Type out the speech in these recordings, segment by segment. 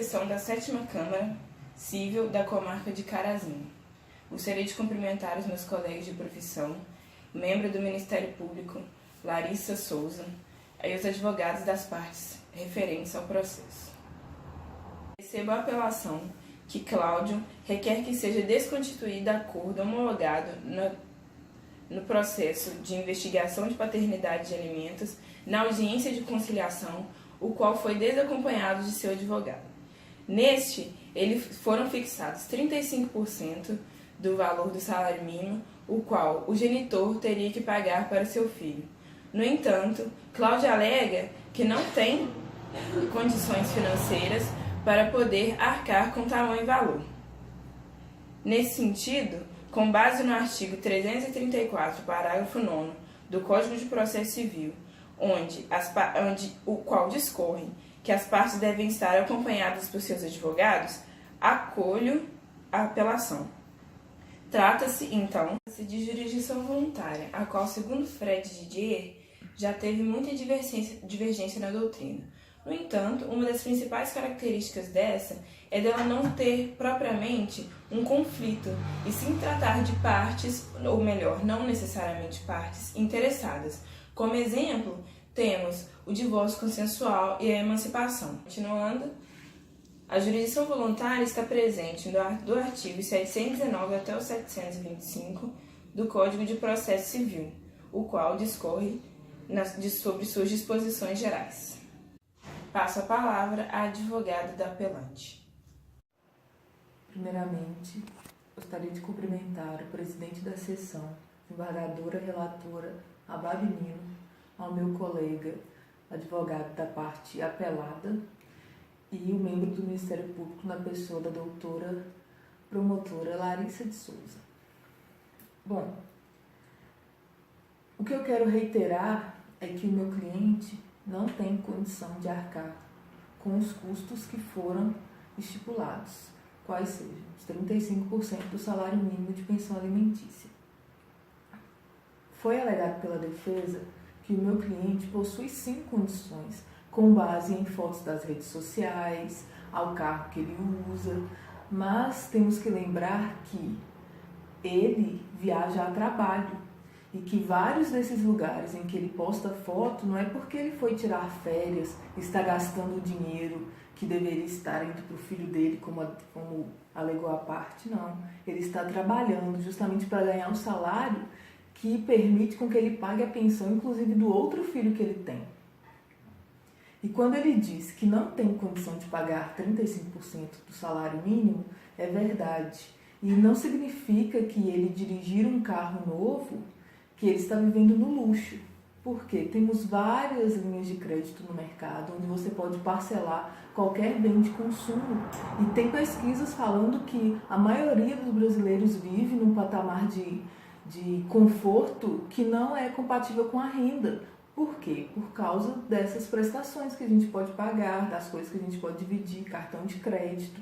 sessão da 7ª Câmara Civil da Comarca de Carazinho. Gostaria de cumprimentar os meus colegas de profissão, membro do Ministério Público, Larissa Souza, e os advogados das partes referentes ao processo. Recebo a apelação que Cláudio requer que seja desconstituído acordo homologado no processo de investigação de paternidade de alimentos na audiência de conciliação, o qual foi desacompanhado de seu advogado. Neste, foram fixados 35% do valor do salário mínimo, o qual o genitor teria que pagar para seu filho. No entanto, Cláudio alega que não tem condições financeiras para poder arcar com tamanho valor. Nesse sentido, com base no artigo 334, parágrafo 9 do Código de Processo Civil, o qual discorre que as partes devem estar acompanhadas por seus advogados, acolho a apelação. Trata-se, então, de jurisdição voluntária, a qual, segundo Fred Didier, já teve muita divergência na doutrina. No entanto, uma das principais características dessa é dela não ter propriamente um conflito, e sim tratar de partes, ou melhor, não necessariamente partes, interessadas. Como exemplo, temos o divórcio consensual e a emancipação. Continuando, a jurisdição voluntária está presente do artigo 719 até o 725 do Código de Processo Civil, o qual discorre sobre suas disposições gerais. Passo a palavra à advogada da apelante. Primeiramente, gostaria de cumprimentar o presidente da sessão, embargadora relatora Abab Nino, ao meu colega, advogado da parte apelada, e o membro do Ministério Público na pessoa da doutora promotora Larissa de Souza. Bom, o que eu quero reiterar é que o meu cliente não tem condição de arcar com os custos que foram estipulados, quais sejam os 35% do salário mínimo de pensão alimentícia. Foi alegado pela defesa que o meu cliente possui sim condições, com base em fotos das redes sociais, ao carro que ele usa, mas temos que lembrar que ele viaja a trabalho e que vários desses lugares em que ele posta foto não é porque ele foi tirar férias, está gastando o dinheiro que deveria estar indo para o filho dele, como alegou a parte, não. Ele está trabalhando justamente para ganhar um salário que permite com que ele pague a pensão, inclusive do outro filho que ele tem. E quando ele diz que não tem condição de pagar 35% do salário mínimo, é verdade. E não significa que ele dirigir um carro novo, que ele está vivendo no luxo. Porque temos várias linhas de crédito no mercado, onde você pode parcelar qualquer bem de consumo. E tem pesquisas falando que a maioria dos brasileiros vive num patamar de conforto que não é compatível com a renda. Por quê? Por causa dessas prestações que a gente pode pagar, das coisas que a gente pode dividir, cartão de crédito,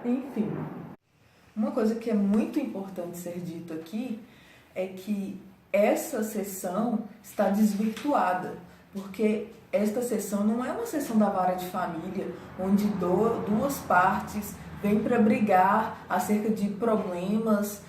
enfim. Uma coisa que é muito importante ser dito aqui é que essa sessão está desvirtuada, porque esta sessão não é uma sessão da vara de família, onde duas partes vêm para brigar acerca de problemas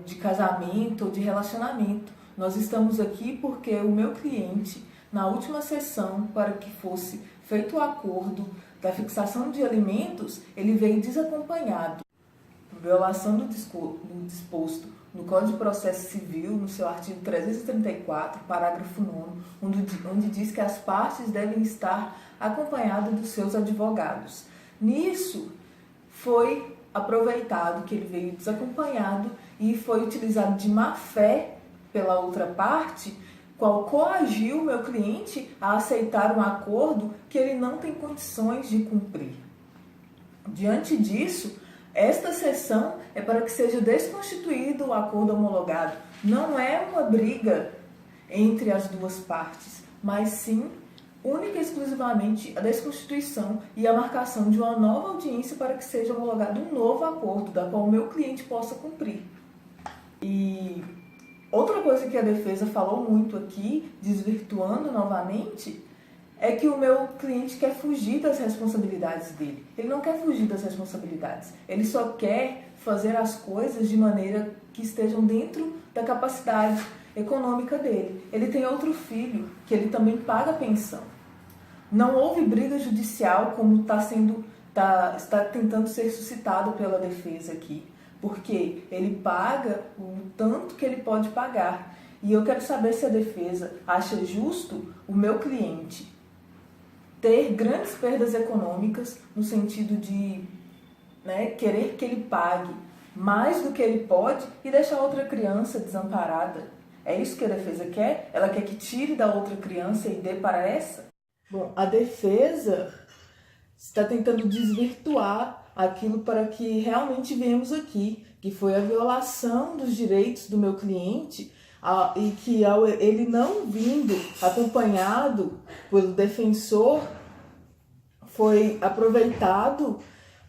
de casamento ou de relacionamento. Nós estamos aqui porque o meu cliente, na última sessão, para que fosse feito o acordo da fixação de alimentos, ele veio desacompanhado. Violação do disposto no Código de Processo Civil, no seu artigo 334, parágrafo 9, onde diz que as partes devem estar acompanhadas dos seus advogados. Nisso, foi aproveitado que ele veio desacompanhado e foi utilizado de má fé pela outra parte, qual coagiu o meu cliente a aceitar um acordo que ele não tem condições de cumprir. Diante disso, esta sessão é para que seja desconstituído o acordo homologado. Não é uma briga entre as duas partes, mas sim, única e exclusivamente, a desconstituição e a marcação de uma nova audiência para que seja homologado um novo acordo, da qual o meu cliente possa cumprir. E outra coisa que a defesa falou muito aqui, desvirtuando novamente, é que o meu cliente quer fugir das responsabilidades dele. Ele não quer fugir das responsabilidades. Ele só quer fazer as coisas de maneira que estejam dentro da capacidade econômica dele. Ele tem outro filho que ele também paga pensão. Não houve briga judicial como está tentando ser suscitado pela defesa aqui, porque ele paga o tanto que ele pode pagar. E eu quero saber se a defesa acha justo o meu cliente ter grandes perdas econômicas no sentido de querer que ele pague mais do que ele pode e deixar outra criança desamparada. É isso que a defesa quer? Ela quer que tire da outra criança e dê para essa? Bom, a defesa está tentando desvirtuar aquilo para que realmente vemos aqui, que foi a violação dos direitos do meu cliente e que ele não vindo acompanhado pelo defensor, foi aproveitado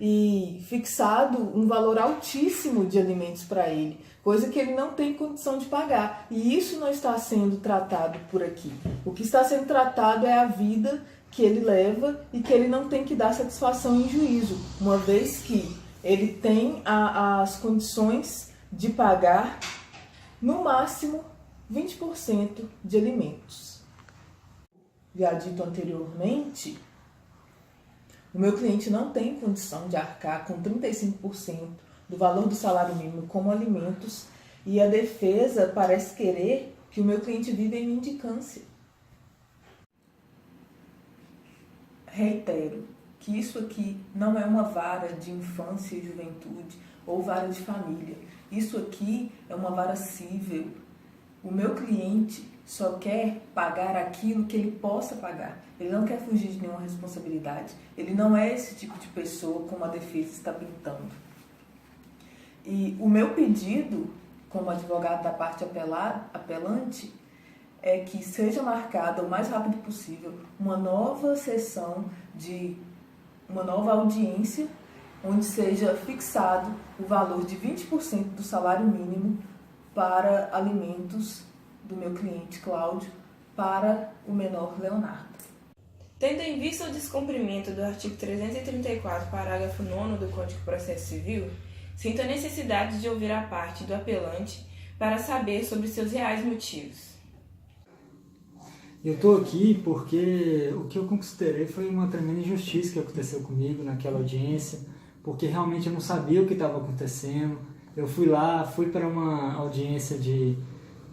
e fixado um valor altíssimo de alimentos para ele, coisa que ele não tem condição de pagar. E isso não está sendo tratado por aqui. O que está sendo tratado é a vida que ele leva e que ele não tem que dar satisfação em juízo, uma vez que ele tem as condições de pagar no máximo 20% de alimentos. Já dito anteriormente, o meu cliente não tem condição de arcar com 35% do valor do salário mínimo como alimentos e a defesa parece querer que o meu cliente viva em mendicância. Reitero que isso aqui não é uma vara de infância e juventude ou vara de família. Isso aqui é uma vara cível. O meu cliente só quer pagar aquilo que ele possa pagar. Ele não quer fugir de nenhuma responsabilidade. Ele não é esse tipo de pessoa como a defesa está pintando. E o meu pedido, como advogado da parte apelante, é que seja marcada o mais rápido possível uma nova sessão uma nova audiência, onde seja fixado o valor de 20% do salário mínimo para alimentos do meu cliente Cláudio para o menor Leonardo. Tendo em vista o descumprimento do artigo 334, parágrafo 9º do Código de Processo Civil, sinto a necessidade de ouvir a parte do apelante para saber sobre seus reais motivos. Eu estou aqui porque o que eu considerei foi uma tremenda injustiça que aconteceu comigo naquela audiência, porque realmente eu não sabia o que estava acontecendo. Eu fui para uma audiência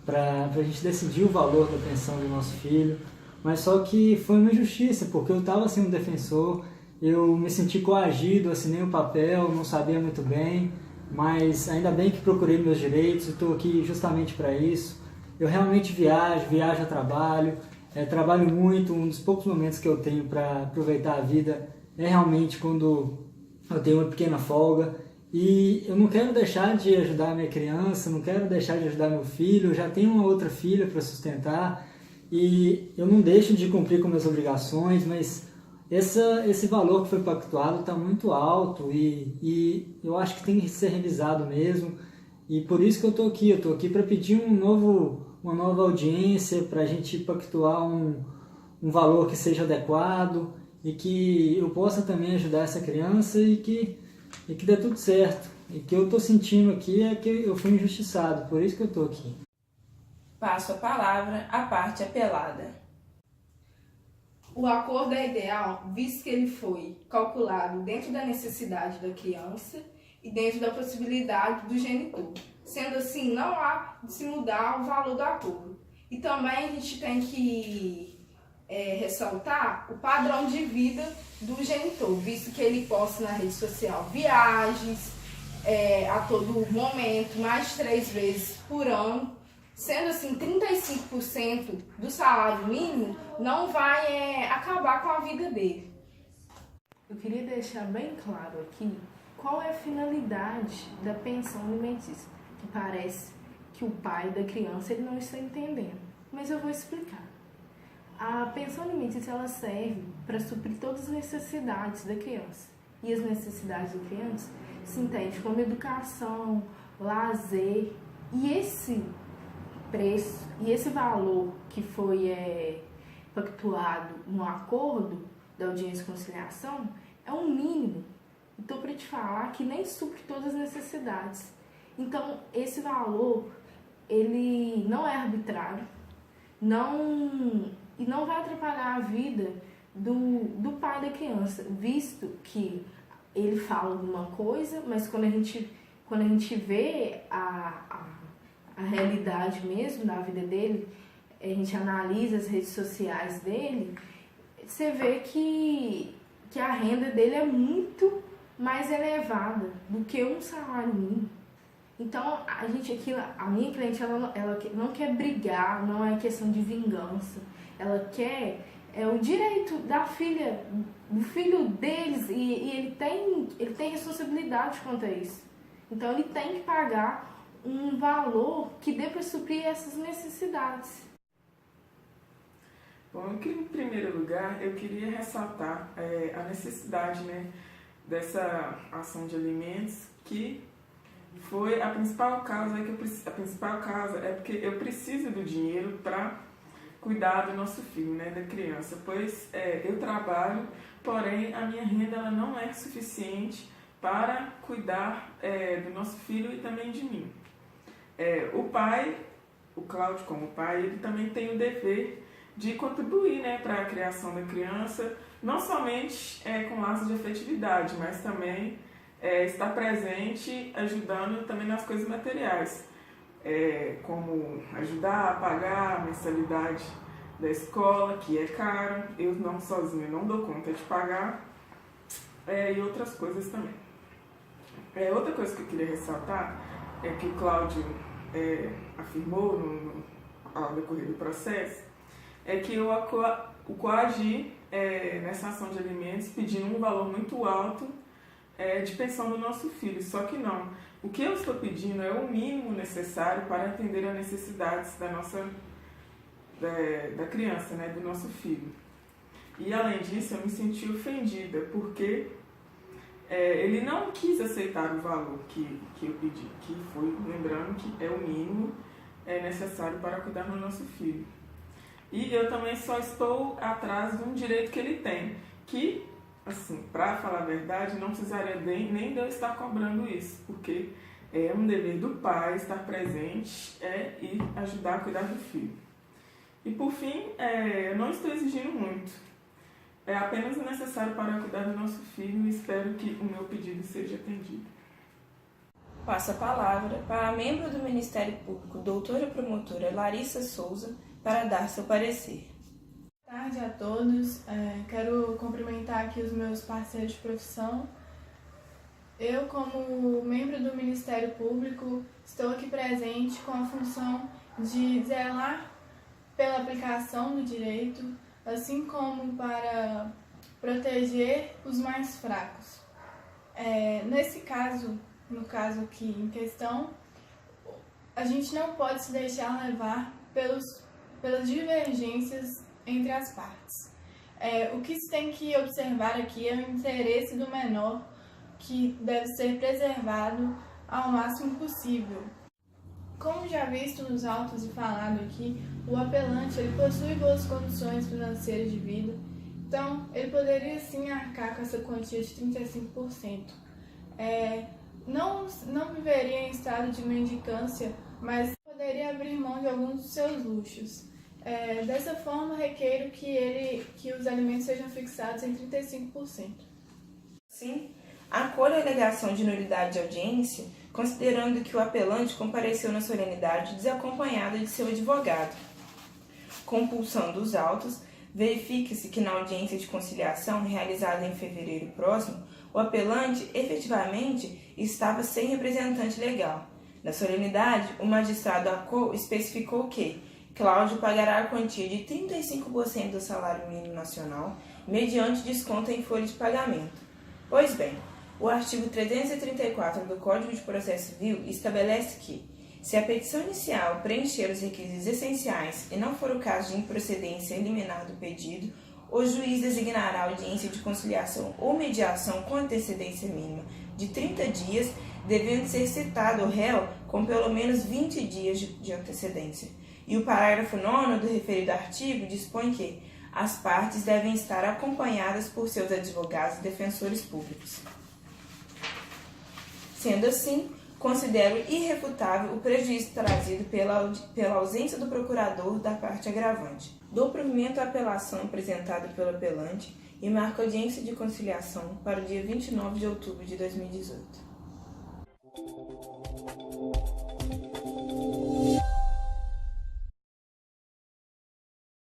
para a gente decidir o valor da pensão do nosso filho, mas só que foi uma injustiça, porque eu estava sem um defensor, eu me senti coagido, assinei um papel, não sabia muito bem, mas ainda bem que procurei meus direitos, estou aqui justamente para isso. Eu realmente viajo a trabalho, trabalho muito, um dos poucos momentos que eu tenho para aproveitar a vida é realmente quando eu tenho uma pequena folga. E eu não quero deixar de ajudar a minha criança, não quero deixar de ajudar meu filho, eu já tenho uma outra filha para sustentar e eu não deixo de cumprir com minhas obrigações, mas esse valor que foi pactuado está muito alto e eu acho que tem que ser revisado mesmo. E por isso que eu estou aqui para pedir uma nova audiência, para a gente pactuar um valor que seja adequado e que eu possa também ajudar essa criança e que dê tudo certo. E o que eu estou sentindo aqui é que eu fui injustiçado, por isso que eu estou aqui. Passo a palavra à parte apelada. O acordo é ideal, visto que ele foi calculado dentro da necessidade da criança e dentro da possibilidade do genitor. Sendo assim, não há de se mudar o valor do acordo. E também a gente tem que ressaltar o padrão de vida do genitor, visto que ele posta na rede social viagens a todo momento, mais de 3 vezes por ano. Sendo assim, 35% do salário mínimo não vai acabar com a vida dele. Eu queria deixar bem claro aqui qual é a finalidade da pensão alimentícia, que parece que o pai da criança ele não está entendendo, mas eu vou explicar. A pensão alimentícia ela serve para suprir todas as necessidades da criança, e as necessidades da criança se entende como educação, lazer, e esse preço e esse valor que foi pactuado no acordo da audiência e conciliação é um mínimo. Estou para te falar que nem supre todas as necessidades. Então, esse valor, ele não é arbitrário, e não vai atrapalhar a vida do pai da criança, visto que ele fala alguma coisa, mas quando a gente vê a realidade mesmo da vida dele, a gente analisa as redes sociais dele, você vê que a renda dele é muito mais elevada do que um salário mínimo. Então, a minha cliente, ela não quer brigar, não é questão de vingança. Ela quer o direito da filha, do filho deles, e ele tem responsabilidade quanto a isso. Então, ele tem que pagar um valor que dê para suprir essas necessidades. Bom, em primeiro lugar, eu queria ressaltar a necessidade, né, dessa ação de alimentos, que foi a principal causa, é porque eu preciso do dinheiro para cuidar do nosso filho, né, da criança, pois eu trabalho, porém a minha renda ela não é suficiente para cuidar do nosso filho e também de mim. O pai, o Cláudio como pai, ele também tem o dever de contribuir, né, para a criação da criança, não somente com laços de afetividade, mas também estar presente, ajudando também nas coisas materiais, como ajudar a pagar a mensalidade da escola, que é cara, eu não sozinha não dou conta de pagar, e outras coisas também. Outra coisa que eu queria ressaltar é que o Cláudio afirmou ao decorrer do processo, é que eu o coagi nessa ação de alimentos pedindo um valor muito alto de pensão do nosso filho, só que não. O que eu estou pedindo é o mínimo necessário para atender às necessidades da criança, né, do nosso filho. E além disso, eu me senti ofendida, porque ele não quis aceitar o valor que eu pedi, que foi, lembrando que é o mínimo necessário para cuidar do nosso filho. E eu também só estou atrás de um direito que ele tem, que, assim, para falar a verdade, não precisaria nem de eu estar cobrando isso, porque é um dever do pai estar presente e ajudar a cuidar do filho. E por fim, eu não estou exigindo muito, é apenas o necessário para cuidar do nosso filho e espero que o meu pedido seja atendido. Passo a palavra para a membro do Ministério Público, doutora promotora Larissa Souza, para dar seu parecer. Boa tarde a todos. Quero cumprimentar aqui os meus parceiros de profissão. Eu, como membro do Ministério Público, estou aqui presente com a função de zelar pela aplicação do direito, assim como para proteger os mais fracos. No caso aqui em questão, a gente não pode se deixar levar pelas divergências entre as partes. O que se tem que observar aqui é o interesse do menor, que deve ser preservado ao máximo possível. Como já visto nos autos e falado aqui, o apelante ele possui boas condições financeiras de vida, então ele poderia sim arcar com essa quantia de 35%. Não viveria em estado de mendicância, mas poderia abrir mão de alguns dos seus luxos. Dessa forma, requeiro que os alimentos sejam fixados em 35%. Sim, acolho a alegação de nulidade de audiência, considerando que o apelante compareceu na solenidade desacompanhado de seu advogado. Compulsão dos autos, verifique-se que na audiência de conciliação realizada em fevereiro próximo, o apelante efetivamente estava sem representante legal. Na solenidade, o magistrado especificou que Cláudio pagará a quantia de 35% do salário mínimo nacional, mediante desconto em folha de pagamento. Pois bem, o artigo 334 do Código de Processo Civil estabelece que, se a petição inicial preencher os requisitos essenciais e não for o caso de improcedência liminar do pedido, o juiz designará audiência de conciliação ou mediação com antecedência mínima de 30 dias, devendo ser citado o réu com pelo menos 20 dias de antecedência. E o parágrafo 9º do referido artigo dispõe que, as partes devem estar acompanhadas por seus advogados e defensores públicos. Sendo assim, considero irrefutável o prejuízo trazido pela ausência do procurador da parte agravante. Dou provimento à apelação apresentada pelo apelante e marco audiência de conciliação para o dia 29 de outubro de 2018.